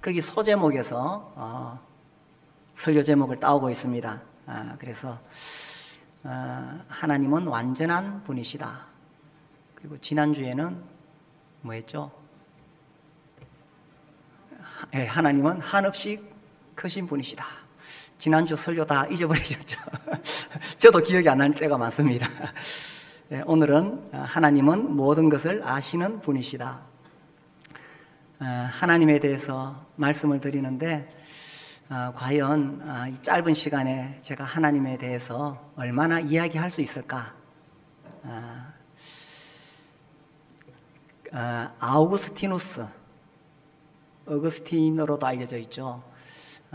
거기 소제목에서 설교 제목을 따오고 있습니다. 그래서 하나님은 완전한 분이시다. 그리고 지난주에는 뭐였죠? 하나님은 한없이 크신 분이시다. 지난주 설교 다 잊어버리셨죠? 저도 기억이 안 날 때가 많습니다. 오늘은 하나님은 모든 것을 아시는 분이시다. 하나님에 대해서 말씀을 드리는데 과연 이 짧은 시간에 제가 하나님에 대해서 얼마나 이야기할 수 있을까? 아우구스티누스, 어거스틴으로도 알려져 있죠.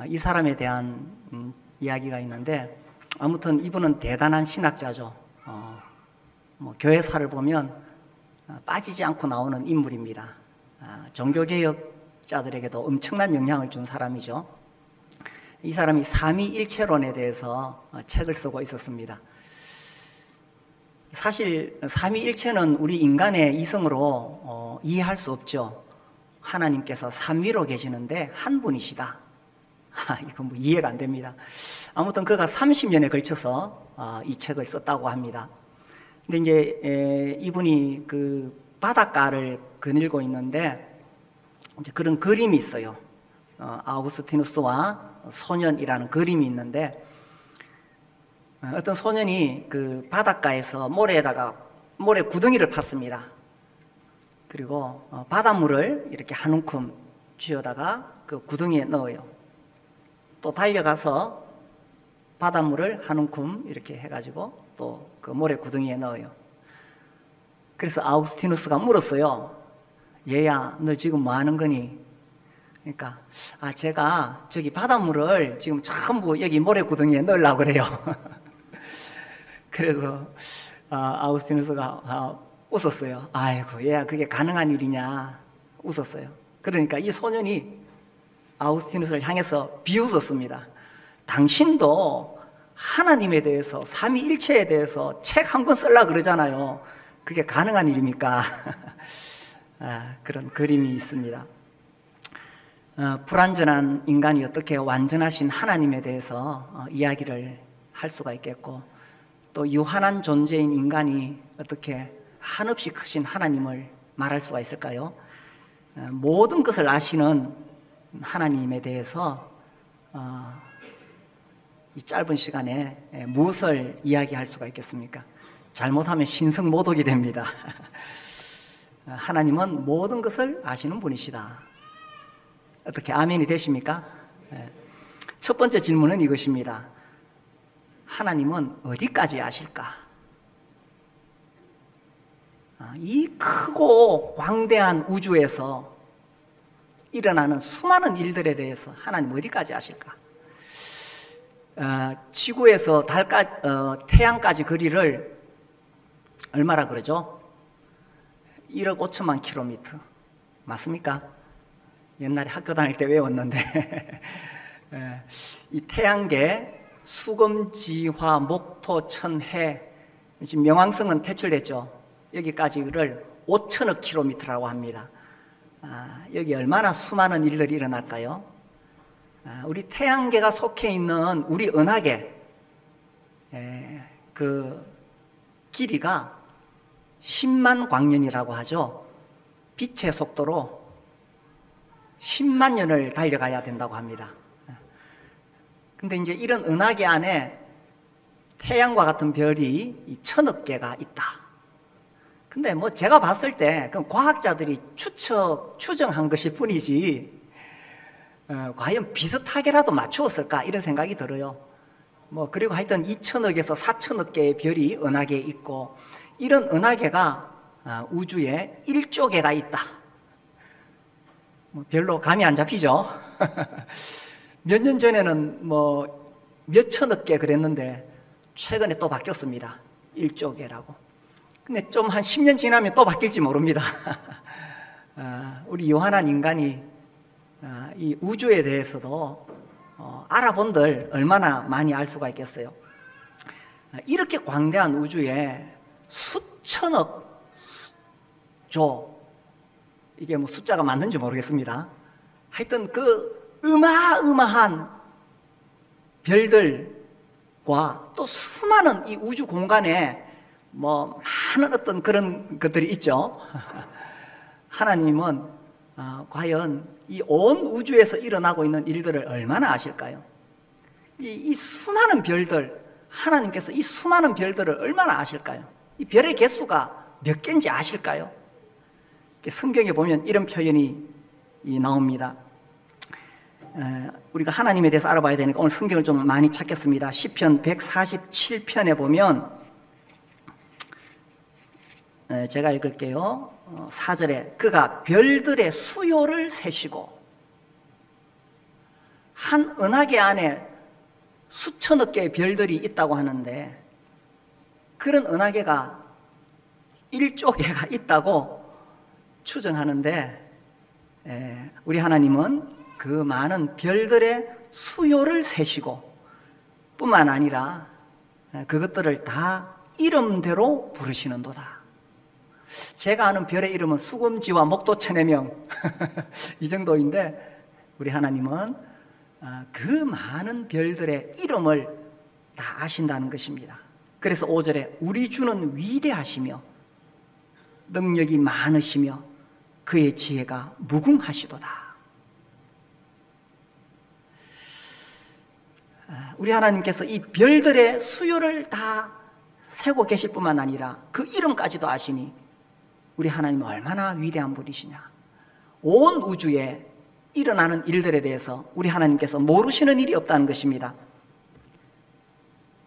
이 사람에 대한 이야기가 있는데, 아무튼 이분은 대단한 신학자죠. 교회사를 보면 빠지지 않고 나오는 인물입니다. 종교개혁자들에게도 엄청난 영향을 준 사람이죠. 이 사람이 삼위일체론에 대해서 책을 쓰고 있었습니다. 사실 삼위일체는 우리 인간의 이성으로 이해할 수 없죠. 하나님께서 삼위로 계시는데 한 분이시다. 이건 뭐 이해가 안 됩니다. 아무튼 그가 30년에 걸쳐서 이 책을 썼다고 합니다. 근데 이제 이분이 그 바닷가를 거닐고 있는데 이제 그런 그림이 있어요. 아우구스티누스와 소년이라는 그림이 있는데, 어떤 소년이 그 바닷가에서 모래에다가 모래 구덩이를 팠습니다. 그리고 바닷물을 이렇게 한 움큼 쥐어다가 그 구덩이에 넣어요. 또 달려가서 바닷물을 한 움큼 이렇게 해가지고 또 그 모래 구덩이에 넣어요. 그래서 아우구스티누스가 물었어요. 얘야, 너 지금 뭐 하는 거니? 그러니까 제가 저기 바닷물을 지금 전부 여기 모래 구덩이에 넣으려고 그래요. 그래서 아우구스티누스가 웃었어요. 아이고, 얘야, 그게 가능한 일이냐? 웃었어요. 그러니까 이 소년이 아우구스티누스를 향해서 비웃었습니다. 당신도 하나님에 대해서, 삼위일체에 대해서 책 한 권 쓰려고 그러잖아요. 그게 가능한 일입니까? 그런 그림이 있습니다. 불완전한 인간이 어떻게 완전하신 하나님에 대해서 이야기를 할 수가 있겠고, 또 유한한 존재인 인간이 어떻게 한없이 크신 하나님을 말할 수가 있을까요? 모든 것을 아시는 하나님에 대해서 이 짧은 시간에 무엇을 이야기할 수가 있겠습니까? 잘못하면 신성모독이 됩니다. 하나님은 모든 것을 아시는 분이시다. 어떻게 아멘이 되십니까? 첫 번째 질문은 이것입니다. 하나님은 어디까지 아실까? 이 크고 광대한 우주에서 일어나는 수많은 일들에 대해서 하나님 어디까지 아실까? 지구에서 태양까지 거리를 얼마라 그러죠? 1억 5천만 킬로미터. 맞습니까? 옛날에 학교 다닐 때 외웠는데 이 태양계 수금지화 목토 천해, 지금 명왕성은 퇴출됐죠. 여기까지를 5천억 킬로미터라고 합니다. 여기 얼마나 수많은 일들이 일어날까요? 우리 태양계가 속해 있는 우리 은하계, 그 길이가 10만 광년이라고 하죠. 빛의 속도로 10만 년을 달려가야 된다고 합니다. 근데 이제 이런 은하계 안에 태양과 같은 별이 1,000억 개가 있다. 근데 뭐 제가 봤을 때 그건 과학자들이 추정한 것일 뿐이지, 과연 비슷하게라도 맞추었을까 이런 생각이 들어요. 그리고 하여튼 2,000억에서 4,000억 개의 별이 은하계에 있고, 이런 은하계가 우주에 1조 개가 있다. 별로 감이 안 잡히죠. 몇 년 전에는 몇 천억 개 그랬는데 최근에 또 바뀌었습니다. 1조 개라고. 근데 좀 한 10년 지나면 또 바뀔지 모릅니다. 우리 유한한 인간이 이 우주에 대해서도 알아본들 얼마나 많이 알 수가 있겠어요. 이렇게 광대한 우주에 수천억 조, 이게 숫자가 맞는지 모르겠습니다. 하여튼 그 어마어마한 별들과 또 수많은 이 우주 공간에 뭐 많은 어떤 그런 것들이 있죠. 하나님은 과연 이 온 우주에서 일어나고 있는 일들을 얼마나 아실까요? 이 수많은 별들, 하나님께서 이 수많은 별들을 얼마나 아실까요? 이 별의 개수가 몇 개인지 아실까요? 성경에 보면 이런 표현이 나옵니다. 우리가 하나님에 대해서 알아봐야 되니까 오늘 성경을 좀 많이 찾겠습니다. 시편 147편에 보면 제가 읽을게요. 4절에 그가 별들의 수요를 세시고, 한 은하계 안에 수천억 개의 별들이 있다고 하는데 그런 은하계가 1조 개가 있다고 추정하는데, 우리 하나님은 그 많은 별들의 수요를 세시고 뿐만 아니라 그것들을 다 이름대로 부르시는도다. 제가 아는 별의 이름은 수금지와 목도천해명 이 정도인데 우리 하나님은 그 많은 별들의 이름을 다 아신다는 것입니다. 그래서 5절에 우리 주는 위대하시며 능력이 많으시며 그의 지혜가 무궁하시도다. 우리 하나님께서 이 별들의 수요를 다 세고 계실 뿐만 아니라 그 이름까지도 아시니 우리 하나님은 얼마나 위대한 분이시냐. 온 우주에 일어나는 일들에 대해서 우리 하나님께서 모르시는 일이 없다는 것입니다.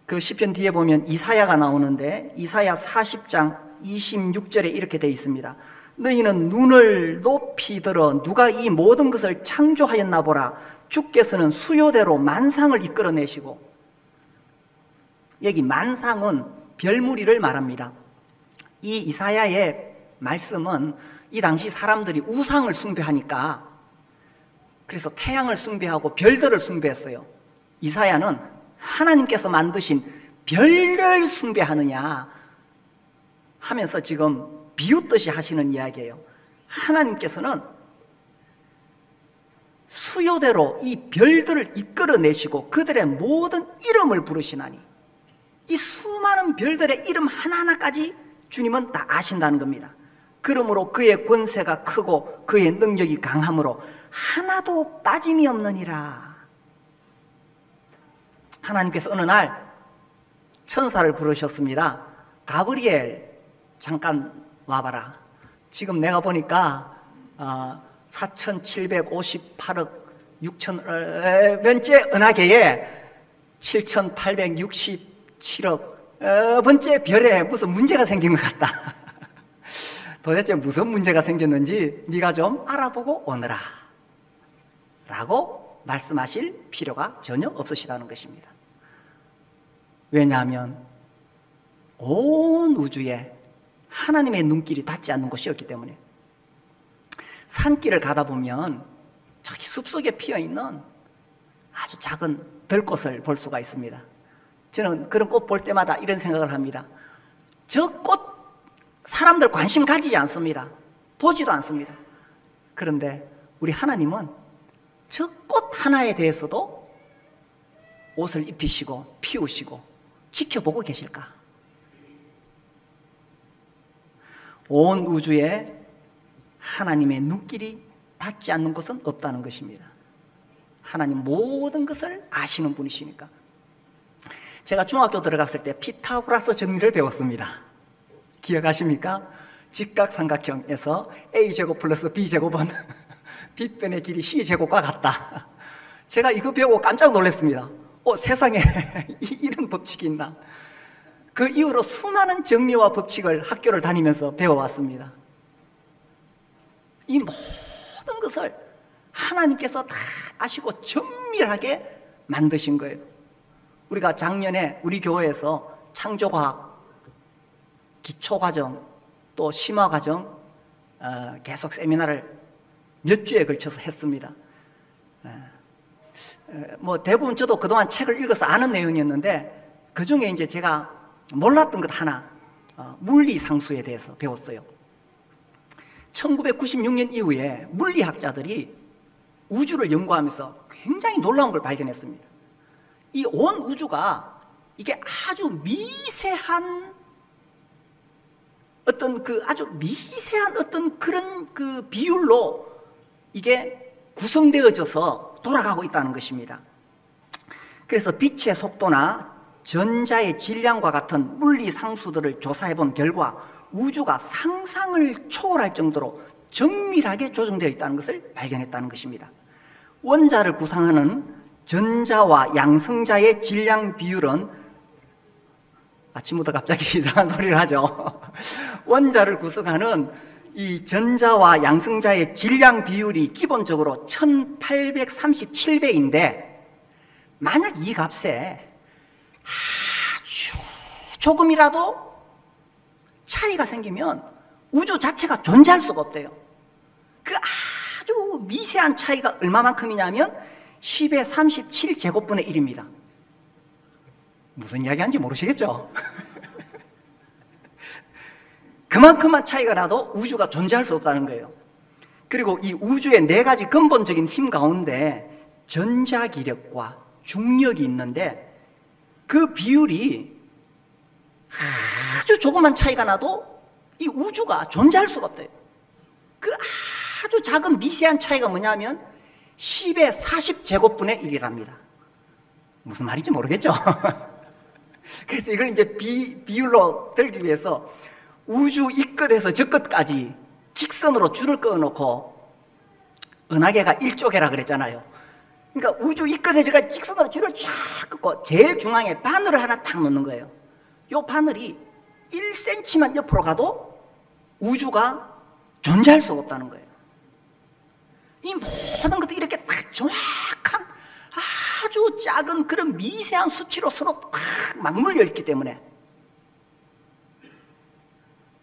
그 시편 뒤에 보면 이사야가 나오는데 이사야 40장 26절에 이렇게 되어 있습니다. 너희는 눈을 높이 들어 누가 이 모든 것을 창조하였나 보라. 주께서는 수요대로 만상을 이끌어내시고, 여기 만상은 별무리를 말합니다. 이 이사야의 말씀은 이 당시 사람들이 우상을 숭배하니까 그래서 태양을 숭배하고 별들을 숭배했어요. 이사야는 하나님께서 만드신 별을 숭배하느냐 하면서 지금 비웃듯이 하시는 이야기예요. 하나님께서는 수요대로 이 별들을 이끌어내시고 그들의 모든 이름을 부르시나니, 이 수많은 별들의 이름 하나하나까지 주님은 다 아신다는 겁니다. 그러므로 그의 권세가 크고 그의 능력이 강함으로 하나도 빠짐이 없느니라. 하나님께서 어느 날 천사를 부르셨습니다. 가브리엘, 잠깐 와봐라. 지금 내가 보니까 4758억 6천 번째 은하계에 7867억 번째 별에 무슨 문제가 생긴 것 같다. 도대체 무슨 문제가 생겼는지 네가 좀 알아보고 오너라 라고 말씀하실 필요가 전혀 없으시다는 것입니다. 왜냐하면 온 우주에 하나님의 눈길이 닿지 않는 곳이었기 때문에. 산길을 가다 보면 저기 숲속에 피어있는 아주 작은 들꽃을 볼 수가 있습니다. 저는 그런 꽃 볼 때마다 이런 생각을 합니다. 저 꽃 사람들 관심 가지지 않습니다. 보지도 않습니다. 그런데 우리 하나님은 저 꽃 하나에 대해서도 옷을 입히시고 피우시고 지켜보고 계실까? 온 우주에 하나님의 눈길이 닿지 않는 곳은 없다는 것입니다. 하나님 모든 것을 아시는 분이시니까. 제가 중학교 들어갔을 때 피타고라스 정리를 배웠습니다. 기억하십니까? 직각삼각형에서 A제곱 플러스 B제곱은 뒷변의 길이 C제곱과 같다. 제가 이거 배우고 깜짝 놀랐습니다. 세상에 이런 법칙이 있나. 그 이후로 수많은 정리와 법칙을 학교를 다니면서 배워왔습니다. 이 모든 것을 하나님께서 다 아시고 정밀하게 만드신 거예요. 우리가 작년에 우리 교회에서 창조과학, 기초과정, 또 심화과정 계속 세미나를 몇 주에 걸쳐서 했습니다. 뭐 대부분 저도 그동안 책을 읽어서 아는 내용이었는데 그 중에 이제 제가 몰랐던 것 하나, 물리상수에 대해서 배웠어요. 1996년 이후에 물리학자들이 우주를 연구하면서 굉장히 놀라운 걸 발견했습니다. 이 온 우주가 이게 아주 미세한 어떤 아주 미세한 어떤 그런 비율로 이게 구성되어져서 돌아가고 있다는 것입니다. 그래서 빛의 속도나 전자의 질량과 같은 물리 상수들을 조사해 본 결과 우주가 상상을 초월할 정도로 정밀하게 조정되어 있다는 것을 발견했다는 것입니다. 원자를 구성하는 전자와 양성자의 질량 비율은, 아침부터 갑자기 이상한 소리를 하죠. 원자를 구성하는 이 전자와 양성자의 질량 비율이 기본적으로 1837배인데 만약 이 값에 아주 조금이라도 차이가 생기면 우주 자체가 존재할 수가 없대요. 그 아주 미세한 차이가 얼마만큼이냐면 10의 37제곱분의 1입니다. 무슨 이야기하는지 모르시겠죠? 그만큼만 차이가 나도 우주가 존재할 수 없다는 거예요. 그리고 이 우주의 4가지 근본적인 힘 가운데 전자기력과 중력이 있는데 그 비율이 아주 조그만 차이가 나도 이 우주가 존재할 수가 없대요. 그 아주 작은 미세한 차이가 뭐냐면 10의 40제곱분의 1이랍니다. 무슨 말인지 모르겠죠? 그래서 이걸 이제 비율로 들기 위해서 우주 이 끝에서 저 끝까지 직선으로 줄을 그어놓고, 은하계가 1조개라 그랬잖아요. 그러니까 우주 이 끝에 제가 직선으로 줄을 쫙 긋고 제일 중앙에 바늘을 하나 딱 놓는 거예요. 이 바늘이 1cm만 옆으로 가도 우주가 존재할 수가 없다는 거예요. 이 모든 것들이 이렇게 딱 정확한 아주 작은 그런 미세한 수치로 서로 딱 맞물려 있기 때문에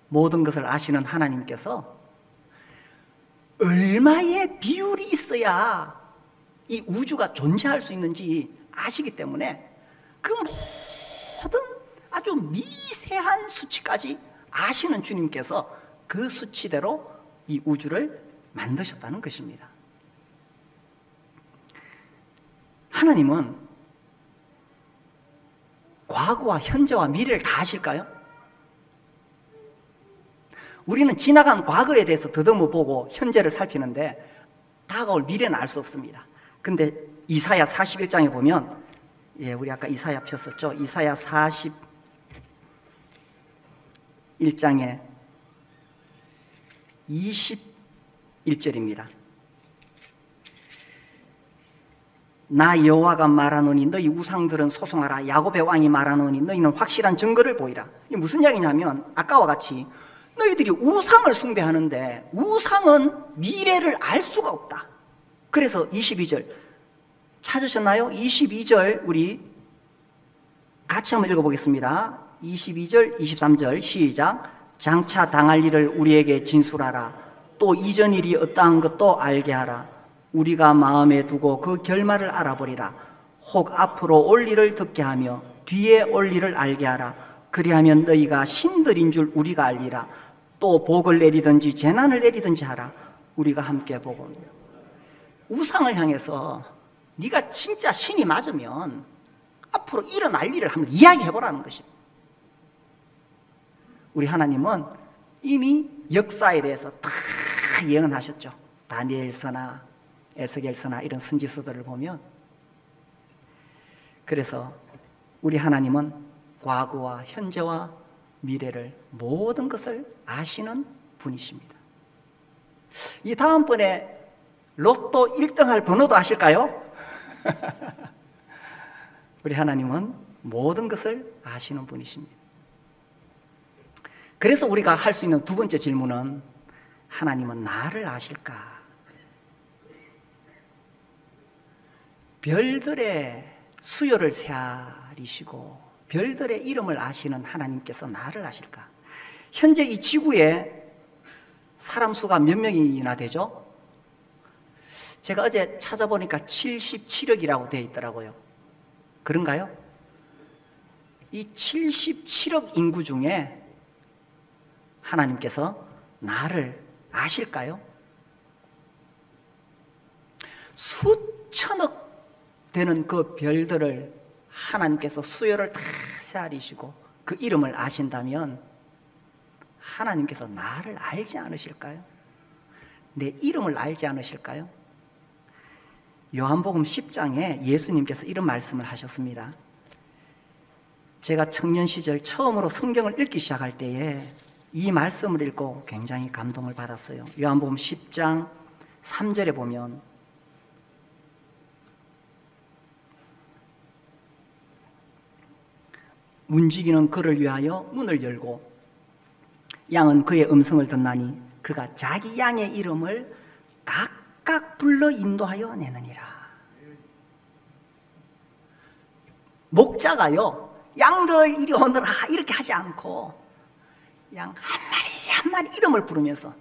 모든 것을 아시는 하나님께서 얼마의 비율이 있어야 이 우주가 존재할 수 있는지 아시기 때문에 그 모든 아주 미세한 수치까지 아시는 주님께서 그 수치대로 이 우주를 만드셨다는 것입니다. 하나님은 과거와 현재와 미래를 다 아실까요? 우리는 지나간 과거에 대해서 더듬어 보고 현재를 살피는데 다가올 미래는 알 수 없습니다. 근데 이사야 41장에 보면, 우리 아까 이사야 폈었죠? 이사야 41장에 21절입니다. 나 여호와가 말하노니 너희 우상들은 소송하라. 야곱의 왕이 말하노니 너희는 확실한 증거를 보이라. 이게 무슨 이야기냐면 아까와 같이 너희들이 우상을 숭배하는데 우상은 미래를 알 수가 없다. 그래서 22절 찾으셨나요? 22절 우리 같이 한번 읽어보겠습니다. 22절 23절 시작. 장차 당할 일을 우리에게 진술하라. 또 이전 일이 어떠한 것도 알게 하라. 우리가 마음에 두고 그 결말을 알아보리라. 혹 앞으로 올 일을 듣게 하며 뒤에 올 일을 알게 하라. 그리하면 너희가 신들인 줄 우리가 알리라. 또 복을 내리든지 재난을 내리든지 하라. 우리가 함께 보고. 우상을 향해서 네가 진짜 신이 맞으면 앞으로 일어날 일을 한번 이야기해보라는 것입니다. 우리 하나님은 이미 역사에 대해서 다 예언하셨죠. 다니엘서나 에스겔서나 이런 선지서들을 보면. 그래서 우리 하나님은 과거와 현재와 미래를 모든 것을 아시는 분이십니다. 이 다음번에 로또 1등할 번호도 아실까요? 우리 하나님은 모든 것을 아시는 분이십니다. 그래서 우리가 할 수 있는 두 번째 질문은 하나님은 나를 아실까? 별들의 수요를 세아리시고 별들의 이름을 아시는 하나님께서 나를 아실까? 현재 이 지구에 사람 수가 몇 명이나 되죠? 제가 어제 찾아보니까 77억이라고 되어 있더라고요. 그런가요? 이 77억 인구 중에 하나님께서 나를 아실까요? 수천억 되는 그 별들을 하나님께서 수요를 다 세아리시고 그 이름을 아신다면 하나님께서 나를 알지 않으실까요? 내 이름을 알지 않으실까요? 요한복음 10장에 예수님께서 이런 말씀을 하셨습니다. 제가 청년 시절 처음으로 성경을 읽기 시작할 때에 이 말씀을 읽고 굉장히 감동을 받았어요. 요한복음 10장 3절에 보면 문지기는 그를 위하여 문을 열고 양은 그의 음성을 듣나니 그가 자기 양의 이름을 각각 불러 인도하여 내느니라. 목자가요, 양들 이리 오너라 이렇게 하지 않고 양 한 마리 한 마리 이름을 부르면서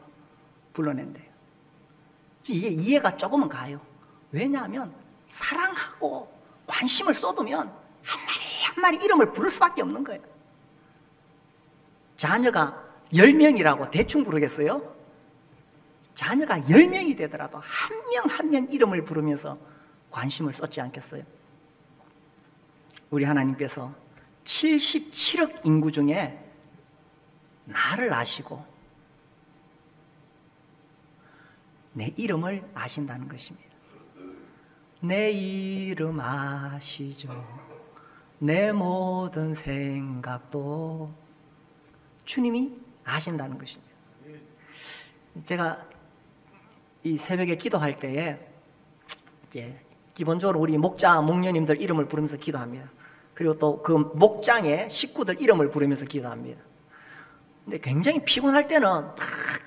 불러낸대요. 이게 이해가 조금은 가요. 왜냐하면 사랑하고 관심을 쏟으면 한 마리 한 마리 이름을 부를 수밖에 없는 거예요. 자녀가 10명이라고 대충 부르겠어요? 자녀가 10명이 되더라도 한 명 한 명 이름을 부르면서 관심을 쏟지 않겠어요? 우리 하나님께서 77억 인구 중에 나를 아시고 내 이름을 아신다는 것입니다. 내 이름 아시죠? 내 모든 생각도 주님이 아신다는 것입니다. 제가 이 새벽에 기도할 때에 이제 기본적으로 우리 목자, 목녀님들 이름을 부르면서 기도합니다. 그리고 또 그 목장의 식구들 이름을 부르면서 기도합니다. 근데 굉장히 피곤할 때는 막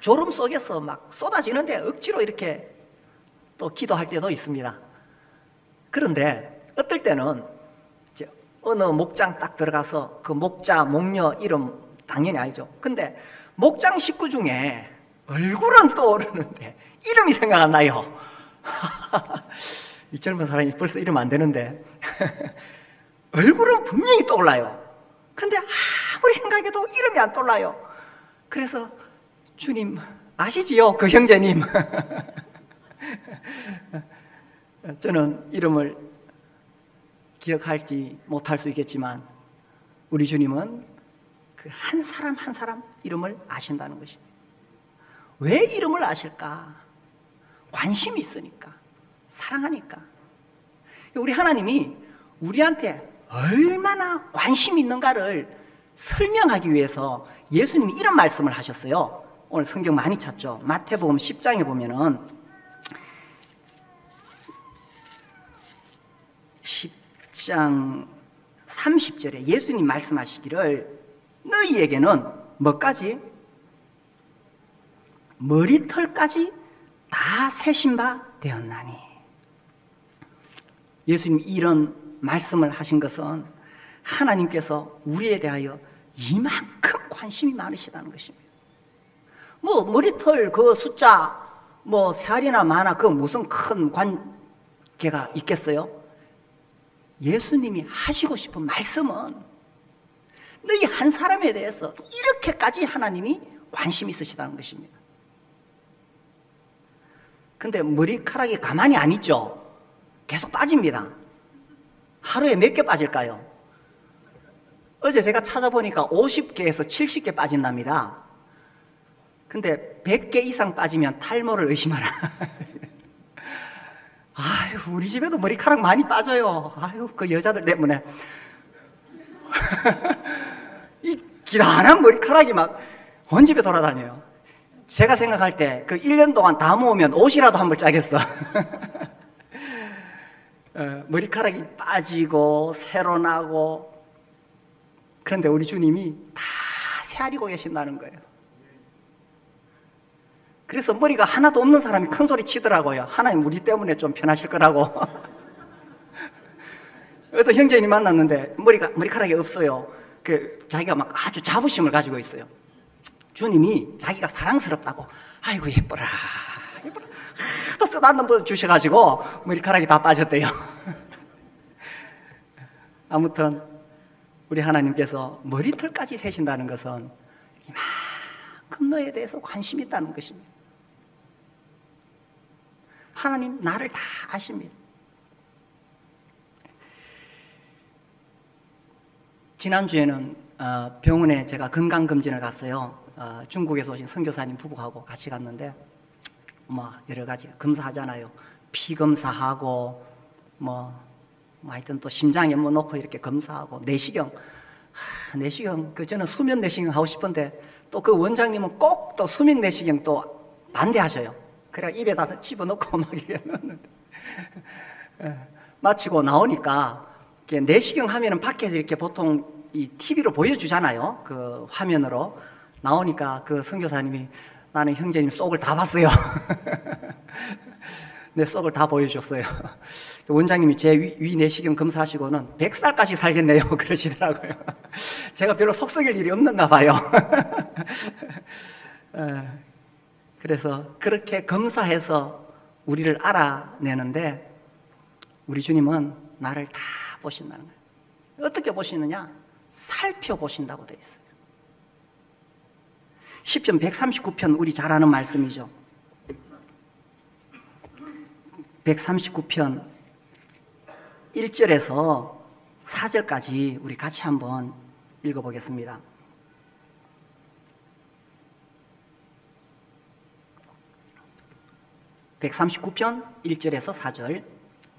졸음 속에서 막 쏟아지는데 억지로 이렇게 또 기도할 때도 있습니다. 그런데 어떨 때는 이제 어느 목장 딱 들어가서 그 목자, 목녀 이름 당연히 알죠. 근데 목장 식구 중에 얼굴은 떠오르는데 이름이 생각 안 나요. 이 젊은 사람이 벌써 이러면 안 되는데 얼굴은 분명히 떠올라요. 근데 아무리 생각해도 이름이 안 떠올라요. 그래서 주님 아시지요? 그 형제님. 저는 이름을 기억할지 못할 수 있겠지만 우리 주님은 그 한 사람 한 사람 이름을 아신다는 것입니다. 왜 이름을 아실까? 관심이 있으니까, 사랑하니까. 우리 하나님이 우리한테 얼마나 관심이 있는가를 설명하기 위해서 예수님이 이런 말씀을 하셨어요. 오늘 성경 많이 찾죠. 마태복음 10장에 보면은 10장 30절에 예수님 말씀하시기를 너희에게는 뭐까지? 머리털까지 다 세신 바 되었나니. 예수님이 이런 말씀을 하신 것은 하나님께서 우리에 대하여 이만큼 관심이 많으시다는 것입니다. 뭐 머리털 그 숫자 뭐 세알이나 많아 그 무슨 큰 관계가 있겠어요? 예수님이 하시고 싶은 말씀은 너희 한 사람에 대해서 이렇게까지 하나님이 관심이 있으시다는 것입니다. 근데 머리카락이 가만히 안 있죠? 계속 빠집니다. 하루에 몇 개 빠질까요? 어제 제가 찾아보니까 50개에서 70개 빠진답니다. 근데 100개 이상 빠지면 탈모를 의심하라. 아유, 우리 집에도 머리카락 많이 빠져요. 아유, 그 여자들 때문에. 이 기란한 머리카락이 막 온 집에 돌아다녀요. 제가 생각할 때 그 1년 동안 다 모으면 옷이라도 한 벌 짜겠어. 머리카락이 빠지고 새로 나고. 그런데 우리 주님이 다 세아리고 계신다는 거예요. 그래서 머리가 하나도 없는 사람이 큰 소리 치더라고요. 하나님 우리 때문에 좀 편하실 거라고. 어떤 형제님 만났는데 머리카락이 없어요. 자기가 막 아주 자부심을 가지고 있어요. 주님이 자기가 사랑스럽다고 아이고 예뻐라 예뻐라 하도 쓰다듬어 분 주셔가지고 머리카락이 다 빠졌대요. 아무튼 우리 하나님께서 머리털까지 세신다는 것은 이만큼 너에 대해서 관심이 있다는 것입니다. 하나님 나를 다 아십니다. 지난주에는 병원에 제가 건강검진을 갔어요. 중국에서 오신 선교사님 부부하고 같이 갔는데 뭐 여러 가지 검사하잖아요. 피 검사하고 뭐 하여튼 또 심장에 뭐 놓고 이렇게 검사하고 내시경 저는 수면 내시경 하고 싶은데 또 그 원장님은 꼭 또 수면 내시경 또 반대하셔요. 그래 입에다 집어넣고 막 이러는데 마치고 나오니까 내시경 하면은 밖에서 이렇게 보통 이 TV로 보여주잖아요. 그 화면으로 나오니까 그 선교사님이 나는 형제님 속을 다 봤어요. 내 속을 다 보여줬어요. 원장님이 제 위 내시경 검사하시고는 100살까지 살겠네요. 그러시더라고요. 제가 별로 속 썩일 일이 없는가 봐요. 그래서 그렇게 검사해서 우리를 알아내는데 우리 주님은 나를 다 보신다는 거예요. 어떻게 보시느냐? 살펴보신다고 되어 있어요. 시편 139편 우리 잘 아는 말씀이죠. 139편 1절에서 4절까지 우리 같이 한번 읽어보겠습니다. (139편) 1절에서 4절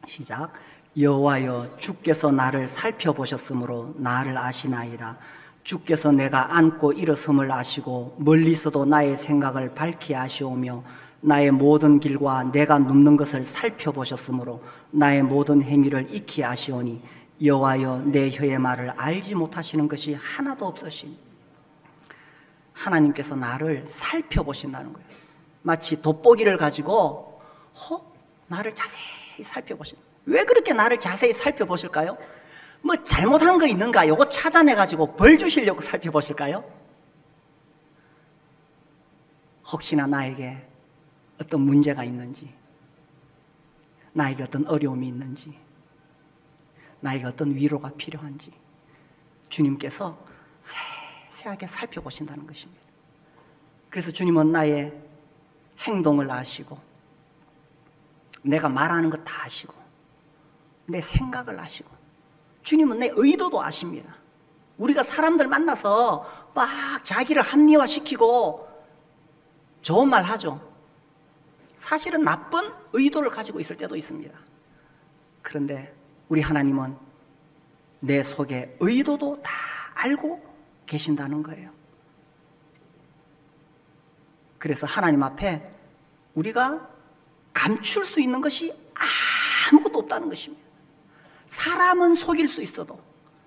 시작. 여호와여 주께서 나를 살펴보셨으므로 나를 아시나이다. 주께서 내가 앉고 일어섬을 아시고 멀리서도 나의 생각을 밝히 아시오며 나의 모든 길과 내가 눕는 것을 살펴보셨으므로 나의 모든 행위를 익히 아시오니 여호와여 내 혀의 말을 알지 못하시는 것이 하나도 없으시니. 하나님께서 나를 살펴보신다는 거예요. 마치 돋보기를 가지고 나를 자세히 살펴보신다. 왜 그렇게 나를 자세히 살펴보실까요? 뭐 잘못한 거 있는가 요거 찾아내가지고 벌 주시려고 살펴보실까요? 혹시나 나에게 어떤 문제가 있는지, 나에게 어떤 어려움이 있는지, 나에게 어떤 위로가 필요한지 주님께서 세세하게 살펴보신다는 것입니다. 그래서 주님은 나의 행동을 아시고 내가 말하는 것 다 아시고 내 생각을 아시고 주님은 내 의도도 아십니다. 우리가 사람들 만나서 막 자기를 합리화시키고 좋은 말 하죠. 사실은 나쁜 의도를 가지고 있을 때도 있습니다. 그런데 우리 하나님은 내 속의 의도도 다 알고 계신다는 거예요. 그래서 하나님 앞에 우리가 감출 수 있는 것이 아무것도 없다는 것입니다. 사람은 속일 수 있어도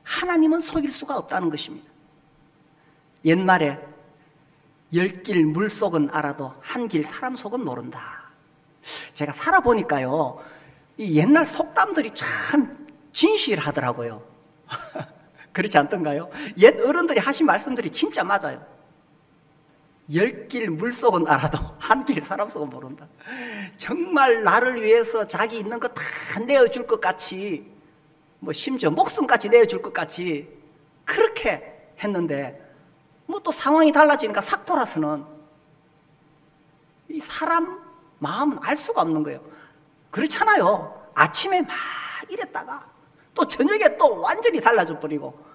하나님은 속일 수가 없다는 것입니다. 옛말에 10길 물속은 알아도 한 길 사람 속은 모른다. 제가 살아보니까요, 이 옛날 속담들이 참 진실하더라고요. 그렇지 않던가요? 옛 어른들이 하신 말씀들이 진짜 맞아요. 10길 물속은 알아도 한 길 사람 속은 모른다. 정말 나를 위해서 자기 있는 거 다 내어줄 것 같이, 뭐 심지어 목숨까지 내어줄 것 같이 그렇게 했는데 뭐 또 상황이 달라지니까 싹 돌아서는 이 사람 마음은 알 수가 없는 거예요. 그렇잖아요. 아침에 막 이랬다가 또 저녁에 또 완전히 달라져 버리고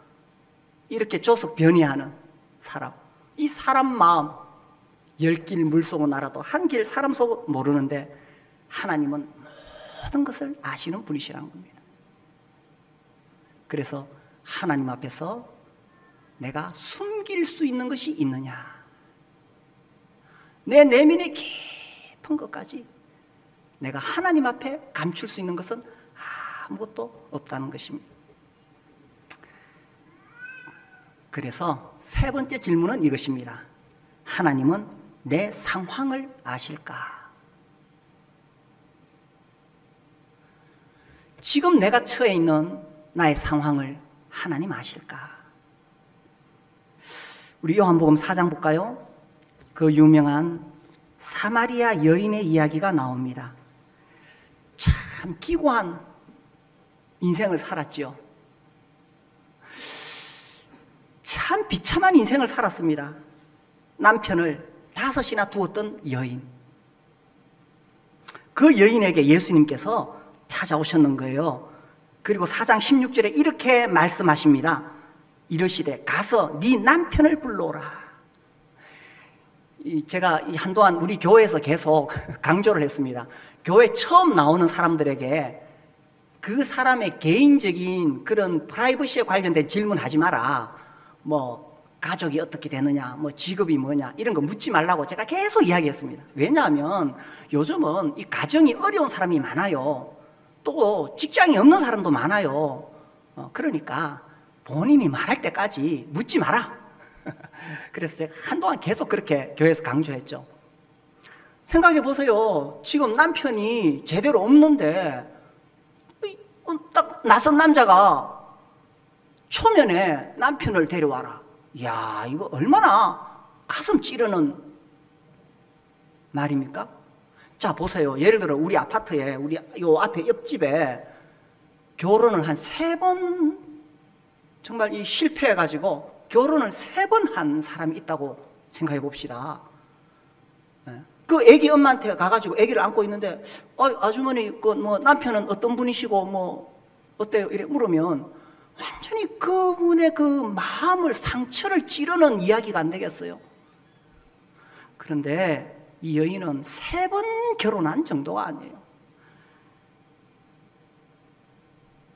이렇게 조속 변이하는 사람. 이 사람 마음 10길 물속은 알아도 한 길 사람 속은 모르는데 하나님은 모든 것을 아시는 분이시라는 겁니다. 그래서 하나님 앞에서 내가 숨길 수 있는 것이 있느냐, 내 내면의 깊은 것까지 내가 하나님 앞에 감출 수 있는 것은 아무것도 없다는 것입니다. 그래서 세 번째 질문은 이것입니다. 하나님은 내 상황을 아실까? 지금 내가 처해 있는 나의 상황을 하나님 아실까? 우리 요한복음 4장 볼까요? 그 유명한 사마리아 여인의 이야기가 나옵니다. 참 기구한 인생을 살았죠. 참 비참한 인생을 살았습니다. 남편을 5이나 두었던 여인. 그 여인에게 예수님께서 찾아오셨는 거예요. 그리고 4장 16절에 이렇게 말씀하십니다. 이르시되 가서 네 남편을 불러오라. 제가 한동안 우리 교회에서 계속 강조를 했습니다. 교회 처음 나오는 사람들에게 그 사람의 개인적인 그런 프라이버시에 관련된 질문하지 마라. 뭐 가족이 어떻게 되느냐, 뭐 직업이 뭐냐, 이런 거 묻지 말라고 제가 계속 이야기했습니다. 왜냐하면 요즘은 이 가정이 어려운 사람이 많아요. 또 직장이 없는 사람도 많아요. 그러니까 본인이 말할 때까지 묻지 마라. 그래서 제가 한동안 계속 그렇게 교회에서 강조했죠. 생각해 보세요. 지금 남편이 제대로 없는데 딱 낯선 남자가 초면에 남편을 데려와라. 이야, 이거 얼마나 가슴 찌르는 말입니까? 자, 보세요. 예를 들어 우리 아파트에, 우리 요 앞에 옆집에 결혼을 한 3번 정말 이 실패해가지고 결혼을 3번 한 사람이 있다고 생각해 봅시다. 그 애기 엄마한테 가가지고 애기를 안고 있는데, 아주머니, 그 뭐 남편은 어떤 분이시고 뭐 어때요? 이래 물으면 완전히 그분의 그 마음을 상처를 찌르는 이야기가 안 되겠어요. 그런데 이 여인은 3번 결혼한 정도가 아니에요.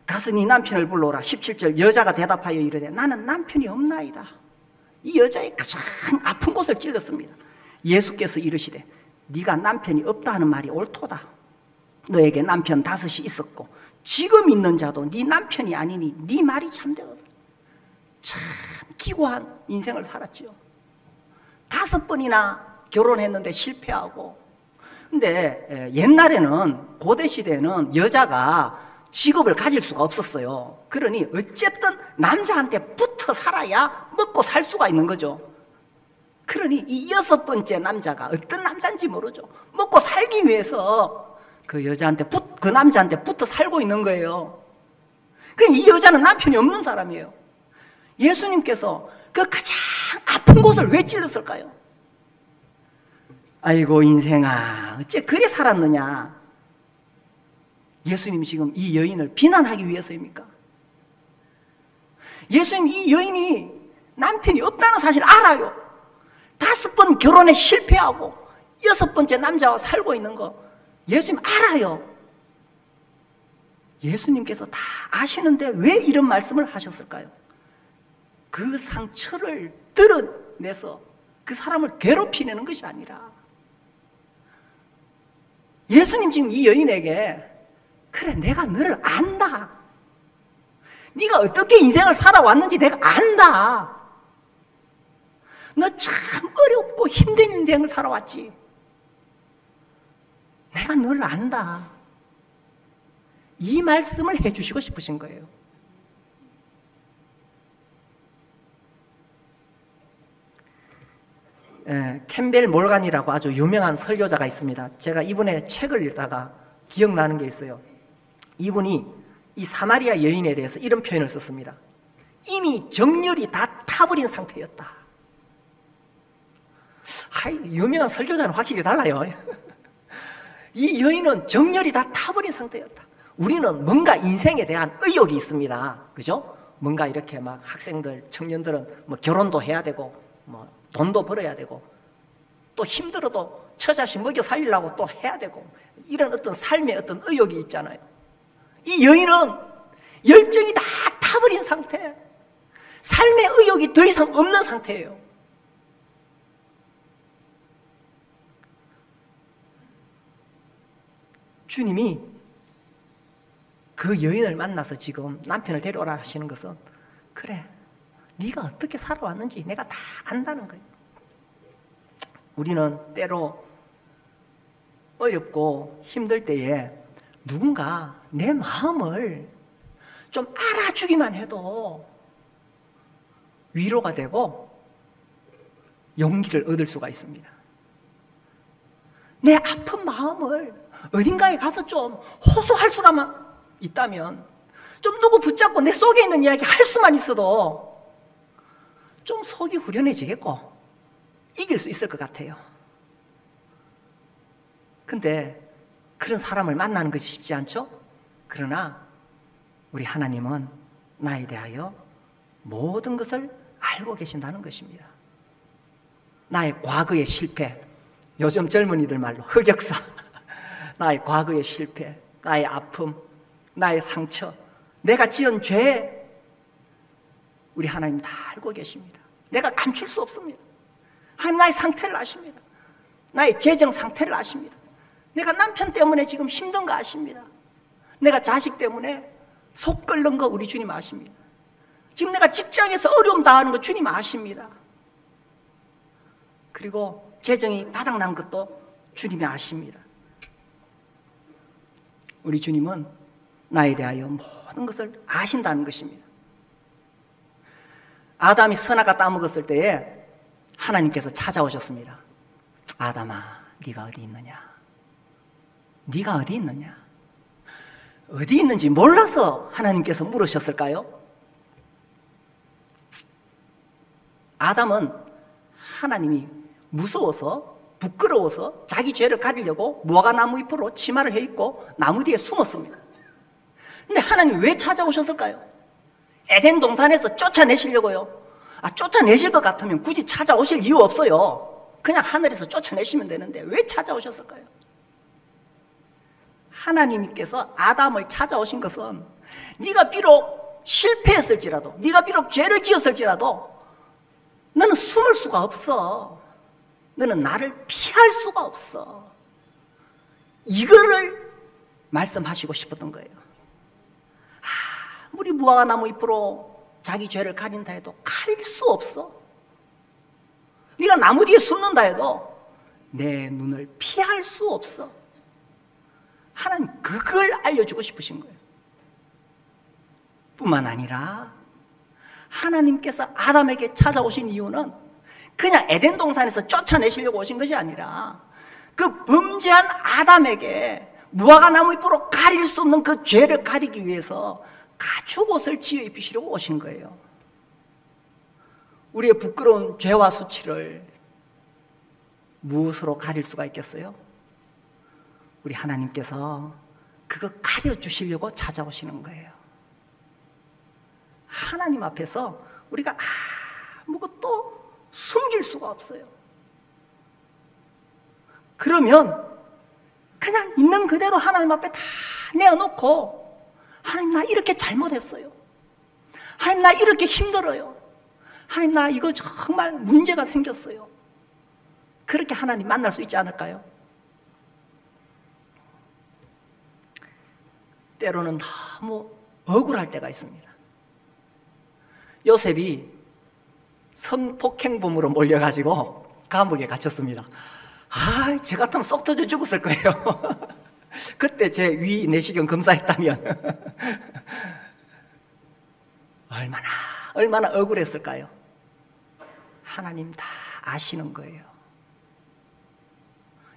가서 네 남편을 불러오라. 17절 여자가 대답하여 이르되 나는 남편이 없나이다. 이 여자의 가장 아픈 곳을 찔렀습니다. 예수께서 이르시되 네가 남편이 없다 하는 말이 옳도다. 너에게 남편 5이 있었고 지금 있는 자도 네 남편이 아니니 네 말이 참되도다. 참 기고한 인생을 살았지요. 5번이나 결혼했는데 실패하고. 근데 옛날에는 고대 시대에는 여자가 직업을 가질 수가 없었어요. 그러니 어쨌든 남자한테 붙어 살아야 먹고 살 수가 있는 거죠. 그러니 이 6번째 남자가 어떤 남자인지 모르죠. 먹고 살기 위해서 그 남자한테 붙어 살고 있는 거예요. 이 여자는 남편이 없는 사람이에요. 예수님께서 그 가장 아픈 곳을 왜 찔렀을까요? 아이고 인생아, 어째 그래 살았느냐. 예수님이 지금 이 여인을 비난하기 위해서입니까? 예수님 이 여인이 남편이 없다는 사실을 알아요. 5번 결혼에 실패하고 6번째 남자와 살고 있는 거 예수님 알아요. 예수님께서 다 아시는데 왜 이런 말씀을 하셨을까요? 그 상처를 드러내서 그 사람을 괴롭히는 것이 아니라, 예수님 지금 이 여인에게 그래 내가 너를 안다. 네가 어떻게 인생을 살아왔는지 내가 안다. 너 참 어렵고 힘든 인생을 살아왔지. 내가 너를 안다. 이 말씀을 해주시고 싶으신 거예요. 캠벨 몰간이라고 아주 유명한 설교자가 있습니다. 제가 이분의 책을 읽다가 기억나는 게 있어요. 이분이 이 사마리아 여인에 대해서 이런 표현을 썼습니다. 이미 정열이 다 타버린 상태였다. 유명한 설교자는 확실히 달라요. 이 여인은 정열이 다 타버린 상태였다. 우리는 뭔가 인생에 대한 의욕이 있습니다. 그죠? 뭔가 이렇게 막 학생들, 청년들은 뭐 결혼도 해야 되고, 뭐 돈도 벌어야 되고, 또 힘들어도 처자식 먹여 살리려고 또 해야 되고, 이런 어떤 삶의 어떤 의욕이 있잖아요. 이 여인은 열정이 다 타버린 상태, 삶의 의욕이 더 이상 없는 상태예요. 주님이 그 여인을 만나서 지금 남편을 데려오라 하시는 것은, 그래 네가 어떻게 살아왔는지 내가 다 안다는 거예요. 우리는 때로 어렵고 힘들 때에 누군가 내 마음을 좀 알아주기만 해도 위로가 되고 용기를 얻을 수가 있습니다. 내 아픈 마음을 어딘가에 가서 좀 호소할 수라만 있다면, 좀 누구 붙잡고 내 속에 있는 이야기 할 수만 있어도 좀 속이 후련해지겠고 이길 수 있을 것 같아요. 근데 그런 사람을 만나는 것이 쉽지 않죠? 그러나 우리 하나님은 나에 대하여 모든 것을 알고 계신다는 것입니다. 나의 과거의 실패, 요즘 젊은이들 말로 흑역사, 나의 과거의 실패, 나의 아픔, 나의 상처, 내가 지은 죄, 우리 하나님 다 알고 계십니다. 내가 감출 수 없습니다. 하나님 나의 상태를 아십니다. 나의 재정 상태를 아십니다. 내가 남편 때문에 지금 힘든 거 아십니다. 내가 자식 때문에 속 끓는 거 우리 주님 아십니다. 지금 내가 직장에서 어려움 당하는 거 주님 아십니다. 그리고 재정이 바닥난 것도 주님이 아십니다. 우리 주님은 나에 대하여 모든 것을 아신다는 것입니다. 아담이 선악과 따먹었을 때에 하나님께서 찾아오셨습니다. 아담아, 네가 어디 있느냐? 네가 어디 있느냐? 어디 있는지 몰라서 하나님께서 물으셨을까요? 아담은 하나님이 무서워서 부끄러워서 자기 죄를 가리려고 무화과 나무 잎으로 치마를 해 입고 나무 뒤에 숨었습니다. 근데 하나님 왜 찾아오셨을까요? 에덴 동산에서 쫓아내시려고요. 쫓아내실 것 같으면 굳이 찾아오실 이유 없어요. 그냥 하늘에서 쫓아내시면 되는데 왜 찾아오셨을까요? 하나님께서 아담을 찾아오신 것은 네가 비록 실패했을지라도, 네가 비록 죄를 지었을지라도 너는 숨을 수가 없어. 너는 나를 피할 수가 없어. 이거를 말씀하시고 싶었던 거예요. 아무리 무화과 나무 잎으로 자기 죄를 가린다 해도 가릴 수 없어. 네가 나무 뒤에 숨는다 해도 내 눈을 피할 수 없어. 하나님 그걸 알려주고 싶으신 거예요. 뿐만 아니라 하나님께서 아담에게 찾아오신 이유는 그냥 에덴 동산에서 쫓아내시려고 오신 것이 아니라 그 범죄한 아담에게 무화과 나무 잎으로 가릴 수 없는 그 죄를 가리기 위해서 가죽옷을 지어 입히시려고 오신 거예요. 우리의 부끄러운 죄와 수치를 무엇으로 가릴 수가 있겠어요? 우리 하나님께서 그거 가려주시려고 찾아오시는 거예요. 하나님 앞에서 우리가 아무것도 숨길 수가 없어요. 그러면 그냥 있는 그대로 하나님 앞에 다 내어놓고, 하나님 나 이렇게 잘못했어요. 하나님 나 이렇게 힘들어요. 하나님 나 이거 정말 문제가 생겼어요. 그렇게 하나님 만날 수 있지 않을까요? 때로는 너무 억울할 때가 있습니다. 요셉이 성폭행범으로 몰려가지고 감옥에 갇혔습니다. 저 같으면 쏙 터져 죽었을 거예요. 그때 제 위 내시경 검사했다면 얼마나 억울했을까요? 하나님 다 아시는 거예요.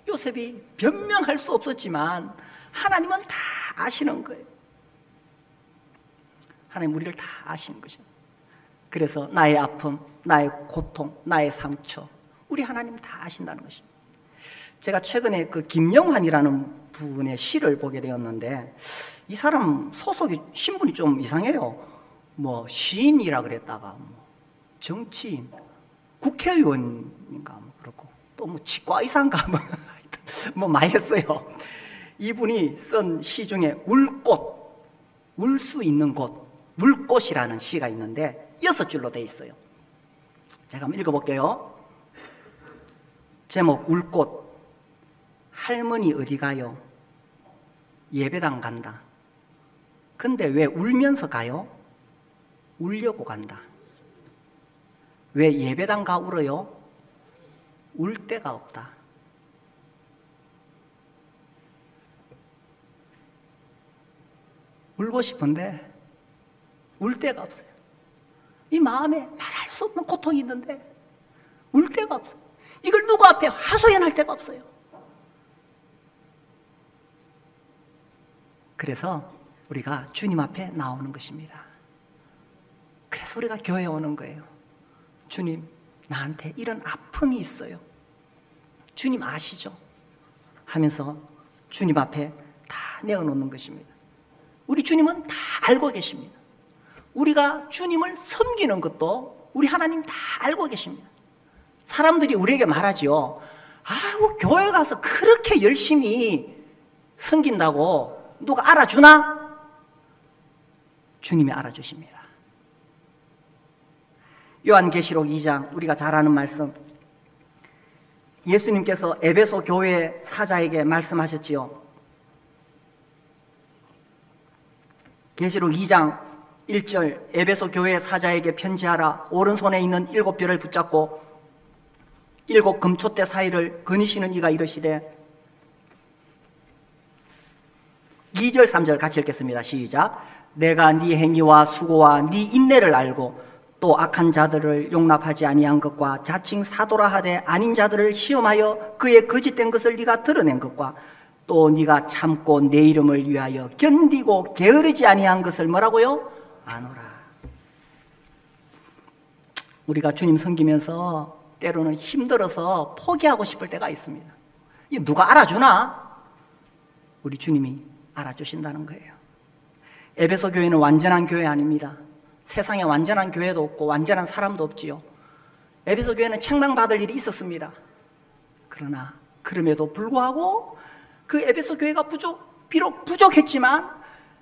요셉이 변명할 수 없었지만 하나님은 다 아시는 거예요. 하나님 우리를 다 아시는 것입니다. 그래서 나의 아픔, 나의 고통, 나의 상처, 우리 하나님 다 아신다는 것입니다. 제가 최근에 그 김영환이라는 분의 시를 보게 되었는데, 이 사람 소속이 신분이 좀 이상해요. 뭐 시인이라 그랬다가 뭐 정치인, 국회의원인가 뭐 그렇고 또 뭐 치과의사인가 뭐 많이 했어요. 이분이 쓴 시 중에 울꽃, 울 수 있는 곳, 물꽃이라는 시가 있는데 6줄로 되어 있어요. 제가 한번 읽어볼게요. 제목 울꽃. 할머니 어디 가요? 예배당 간다. 근데 왜 울면서 가요? 울려고 간다. 왜 예배당 가 울어요? 울 데가 없다. 울고 싶은데 울 데가 없어요. 이 마음에 말할 수 없는 고통이 있는데 울 데가 없어요. 이걸 누구 앞에 하소연할 데가 없어요. 그래서 우리가 주님 앞에 나오는 것입니다. 그래서 우리가 교회에 오는 거예요. 주님, 나한테 이런 아픔이 있어요. 주님 아시죠? 하면서 주님 앞에 다 내어놓는 것입니다. 우리 주님은 다 알고 계십니다. 우리가 주님을 섬기는 것도 우리 하나님 다 알고 계십니다. 사람들이 우리에게 말하지요. 아이고, 교회 가서 그렇게 열심히 섬긴다고 누가 알아주나? 주님이 알아주십니다. 요한계시록 2장, 우리가 잘 아는 말씀, 예수님께서 에베소 교회 사자에게 말씀하셨지요. 계시록 2장 1절, 에베소 교회 사자에게 편지하라. 오른손에 있는 7별을 붙잡고 7 금초대 사이를 거니시는 이가 이르시되, 2절 3절 같이 읽겠습니다. 시작. 내가 네 행위와 수고와 네 인내를 알고 또 악한 자들을 용납하지 아니한 것과 자칭 사도라 하되 아닌 자들을 시험하여 그의 거짓된 것을 네가 드러낸 것과 또 네가 참고 내 이름을 위하여 견디고 게으르지 아니한 것을 뭐라고요? 아노라. 우리가 주님 섬기면서 때로는 힘들어서 포기하고 싶을 때가 있습니다. 이 누가 알아주나? 우리 주님이 알아주신다는 거예요. 에베소 교회는 완전한 교회 아닙니다. 세상에 완전한 교회도 없고 완전한 사람도 없지요. 에베소 교회는 책망받을 일이 있었습니다. 그러나 그럼에도 불구하고 그 에베소 교회가 비록 부족했지만,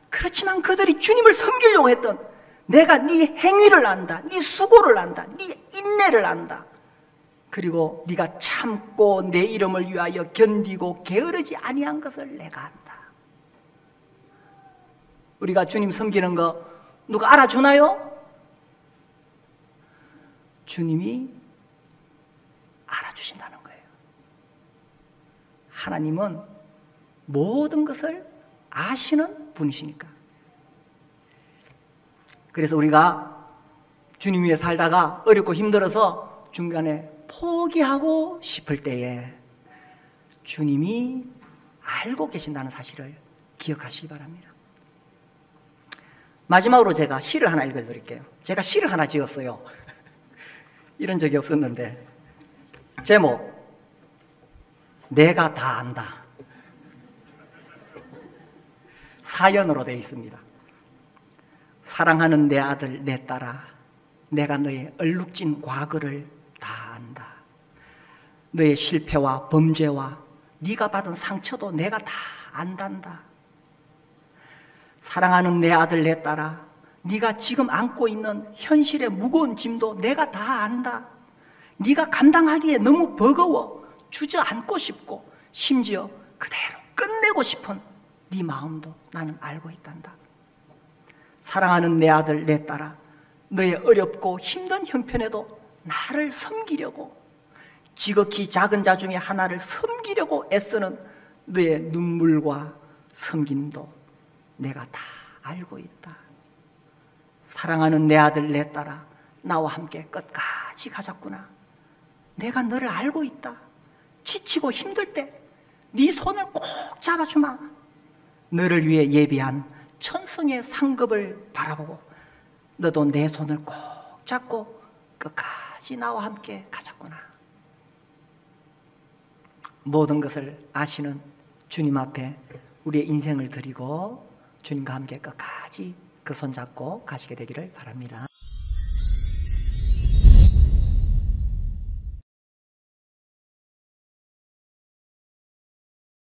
그렇지만 그들이 주님을 섬기려고 했던, 내가 네 행위를 안다, 네 수고를 안다, 네 인내를 안다, 그리고 네가 참고 내 이름을 위하여 견디고 게으르지 아니한 것을 내가 안다. 우리가 주님 섬기는 거 누가 알아주나요? 주님이 알아주신다는 거예요. 하나님은 모든 것을 아시는 분이시니까. 그래서 우리가 주님 위에 살다가 어렵고 힘들어서 중간에 포기하고 싶을 때에 주님이 알고 계신다는 사실을 기억하시기 바랍니다. 마지막으로 제가 시를 하나 읽어드릴게요. 제가 시를 하나 지었어요. 이런 적이 없었는데, 제목, 내가 다 안다. 사연으로 되어 있습니다. 사랑하는 내 아들 내 딸아, 내가 너의 얼룩진 과거를 다 안다. 너의 실패와 범죄와 네가 받은 상처도 내가 다 안단다. 사랑하는 내 아들 내 딸아, 네가 지금 안고 있는 현실의 무거운 짐도 내가 다 안다. 네가 감당하기에 너무 버거워 주저앉고 싶고 심지어 그대로 끝내고 싶은 네 마음도 나는 알고 있단다. 사랑하는 내 아들 내 딸아, 너의 어렵고 힘든 형편에도 나를 섬기려고, 지극히 작은 자 중에 하나를 섬기려고 애쓰는 너의 눈물과 섬김도 내가 다 알고 있다. 사랑하는 내 아들 내 딸아, 나와 함께 끝까지 가자꾸나. 내가 너를 알고 있다. 지치고 힘들 때 네 손을 꼭 잡아주마. 너를 위해 예비한 천성의 상급을 바라보고 너도 내 손을 꼭 잡고 끝까지 나와 함께 가자꾸나. 모든 것을 아시는 주님 앞에 우리의 인생을 드리고 주님과 함께 끝까지 그 손 잡고 가시게 되기를 바랍니다.